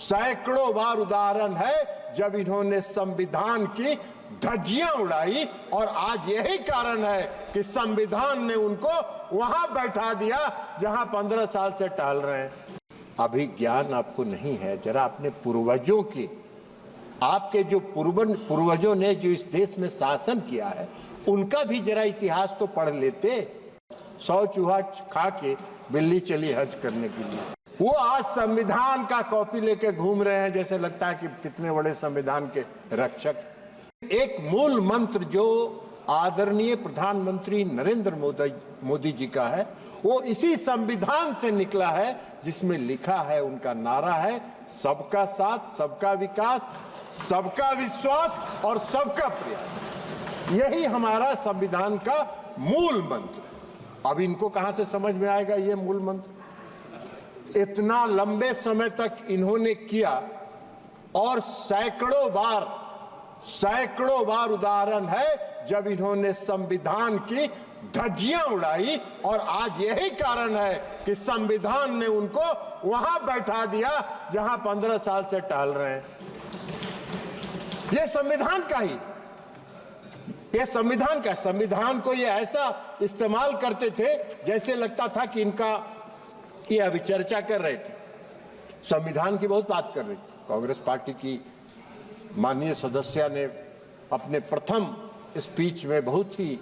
सैकड़ों बार उदाहरण है जब इन्होंने संविधान की धज्जियां उड़ाई, और आज यही कारण है कि संविधान ने उनको वहां बैठा दिया जहां 15 साल से टहल रहे हैं। अभी ज्ञान आपको नहीं है, जरा अपने पूर्वजों की, आपके जो पूर्वजों ने जो इस देश में शासन किया है उनका भी जरा इतिहास तो पढ़ लेते। 100 चूहा खा के बिल्ली चली हज करने के लिए, वो आज संविधान का कॉपी लेके घूम रहे हैं, जैसे लगता है कि कितने बड़े संविधान के रक्षक। एक मूल मंत्र जो आदरणीय प्रधानमंत्री नरेंद्र मोदी जी का है, वो इसी संविधान से निकला है, जिसमें लिखा है, उनका नारा है, सबका साथ, सबका विकास, सबका विश्वास और सबका प्रयास। यही हमारा संविधान का मूल मंत्र। अब इनको कहां से समझ में आएगा ये मूल मंत्र? इतना लंबे समय तक इन्होंने किया, और सैकड़ों बार उदाहरण है जब इन्होंने संविधान की धज्जियां उड़ाई, और आज यही कारण है कि संविधान ने उनको वहां बैठा दिया जहां 15 साल से टहल रहे हैं। ये संविधान का ही, ये संविधान का, संविधान को ये ऐसा इस्तेमाल करते थे जैसे लगता था कि इनका, ये अभी चर्चा कर रहे थे, संविधान की बहुत बात कर रही थी। कांग्रेस पार्टी की माननीय सदस्य ने अपने प्रथम स्पीच में बहुत ही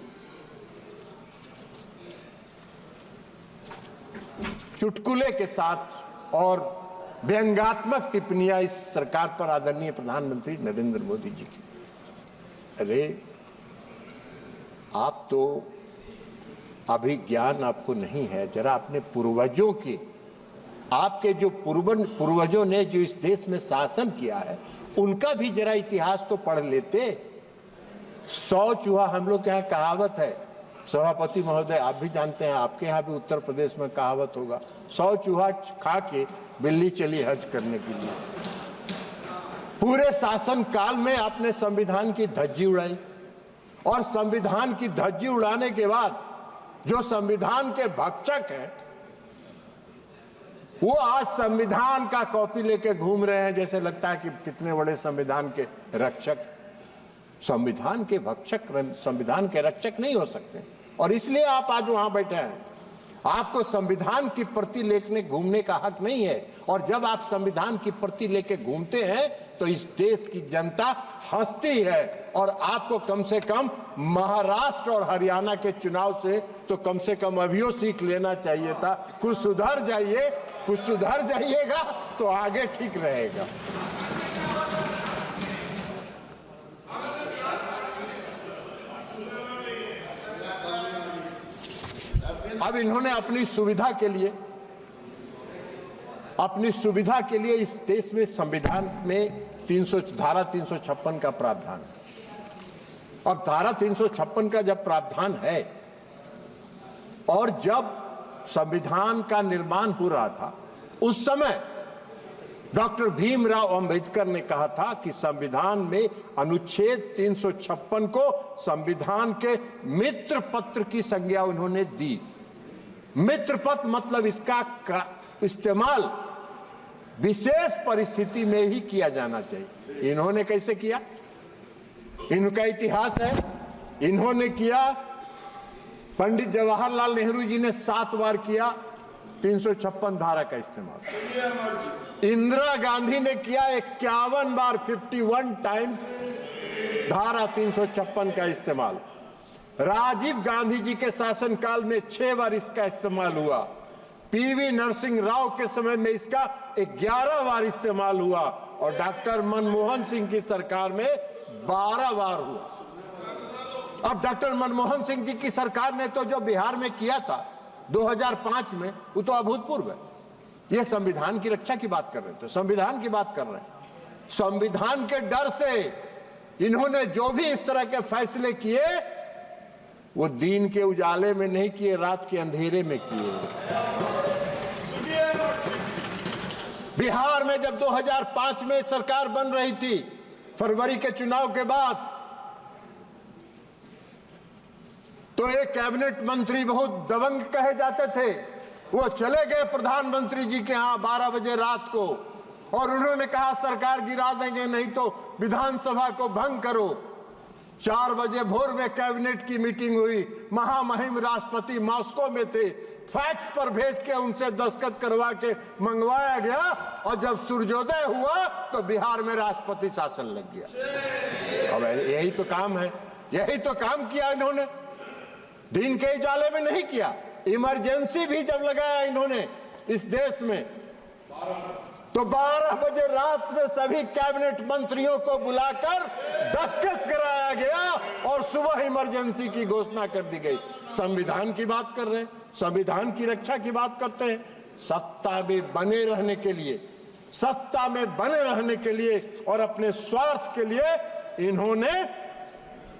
चुटकुले के साथ और व्यंग्यात्मक टिप्पणियां इस सरकार पर आदरणीय प्रधानमंत्री नरेंद्र मोदी जी की। अरे आप तो, अभी ज्ञान आपको नहीं है, जरा अपने पूर्वजों की, आपके जो पूर्वजों ने जो इस देश में शासन किया है उनका भी जरा इतिहास तो पढ़ लेते। 100 चूहा, हम लोग के यहाँ कहावत है, सभापति महोदय आप भी जानते हैं, आपके यहाँ भी उत्तर प्रदेश में कहावत होगा, 100 चूहा खा के बिल्ली चली हज करने के लिए। पूरे शासन काल में आपने संविधान की धज्जी उड़ाई, और संविधान की धज्जी उड़ाने के बाद जो संविधान के भक्षक हैं वो आज संविधान का कॉपी लेके घूम रहे हैं, जैसे लगता है कि कितने बड़े संविधान के रक्षक। संविधान के भक्षक संविधान के रक्षक नहीं हो सकते, और इसलिए आप आज वहां बैठे हैं। आपको संविधान की प्रति लेके घूमने का हक नहीं है, और जब आप संविधान की प्रति लेके घूमते हैं तो इस देश की जनता हंसती है। और आपको कम से कम महाराष्ट्र और हरियाणा के चुनाव से तो कम से कम अभियो सीख लेना चाहिए था। कुछ सुधर जाइए, कुछ सुधर जाइएगा तो आगे ठीक रहेगा। अब इन्होंने अपनी सुविधा के लिए इस देश में संविधान में धारा 356 का प्रावधान है। अब धारा 356 का जब प्रावधान है, और जब संविधान का निर्माण हो रहा था उस समय डॉक्टर भीमराव अंबेडकर ने कहा था कि संविधान में अनुच्छेद 356 को संविधान के मित्र पत्र की संज्ञा उन्होंने दी। मित्र पत्र मतलब इसका इस्तेमाल विशेष परिस्थिति में ही किया जाना चाहिए। इन्होंने कैसे किया? इनका इतिहास है, इन्होंने किया, पंडित जवाहरलाल नेहरू जी ने 7 बार किया 356 धारा का इस्तेमाल। इंदिरा गांधी ने किया 51 बार, 51 टाइम्स धारा 356 का इस्तेमाल। राजीव गांधी जी के शासनकाल में 6 बार इसका इस्तेमाल हुआ। पीवी नरसिंह राव के समय में इसका 11 बार इस्तेमाल हुआ, और डॉक्टर मनमोहन सिंह की सरकार में 12 बार हुआ। अब डॉक्टर मनमोहन सिंह जी की सरकार ने तो जो बिहार में किया था 2005 में, वो तो अभूतपूर्व है। ये संविधान की रक्षा की बात कर रहे थे, संविधान की बात कर रहे हैं। संविधान के डर से इन्होंने जो भी इस तरह के फैसले किए वो दिन के उजाले में नहीं किए, रात के अंधेरे में किए। बिहार में जब 2005 में सरकार बन रही थी, फरवरी के चुनाव के बाद, तो एक कैबिनेट मंत्री बहुत दबंग कहे जाते थे, वो चले गए प्रधानमंत्री जी के यहां 12 बजे रात को, और उन्होंने कहा सरकार गिरा देंगे, नहीं तो विधानसभा को भंग करो। 4 बजे भोर में कैबिनेट की मीटिंग हुई, महामहिम राष्ट्रपति मॉस्को में थे, फैक्स पर भेज के उनसे दस्तखत करवा के मंगवाया गया, और जब सूर्योदय हुआ तो बिहार में राष्ट्रपति शासन लग गया। अब यही तो काम है, यही तो काम किया इन्होंने, दिन के उजाले में नहीं किया। इमरजेंसी भी जब लगाया इन्होंने इस देश में, तो 12 बजे रात में सभी कैबिनेट मंत्रियों को बुलाकर दस्तखत कराया गया और सुबह इमरजेंसी की घोषणा कर दी गई। संविधान की बात कर रहे हैं, संविधान की रक्षा की बात करते हैं। सत्ता में बने रहने के लिए, सत्ता में बने रहने के लिए और अपने स्वार्थ के लिए इन्होंने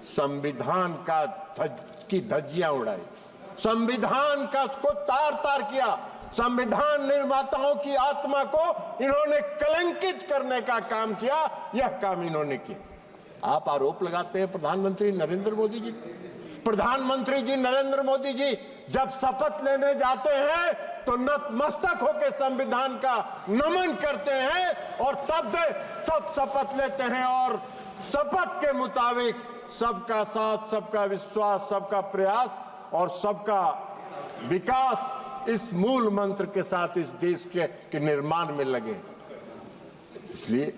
संविधान की धज्जियां उड़ाई, संविधान का को तार तार किया, संविधान निर्माताओं की आत्मा को इन्होंने कलंकित करने का काम किया। यह काम इन्होंने किया। आप आरोप लगाते हैं प्रधानमंत्री नरेंद्र मोदी जी। प्रधानमंत्री जी नरेंद्र मोदी जी जब शपथ लेने जाते हैं तो नतमस्तक होकर संविधान का नमन करते हैं और तब सब शपथ लेते हैं और शपथ के मुताबिक सबका साथ, सबका विश्वास, सबका प्रयास और सबका विकास, इस मूल मंत्र के साथ इस देश के निर्माण में लगे। इसलिए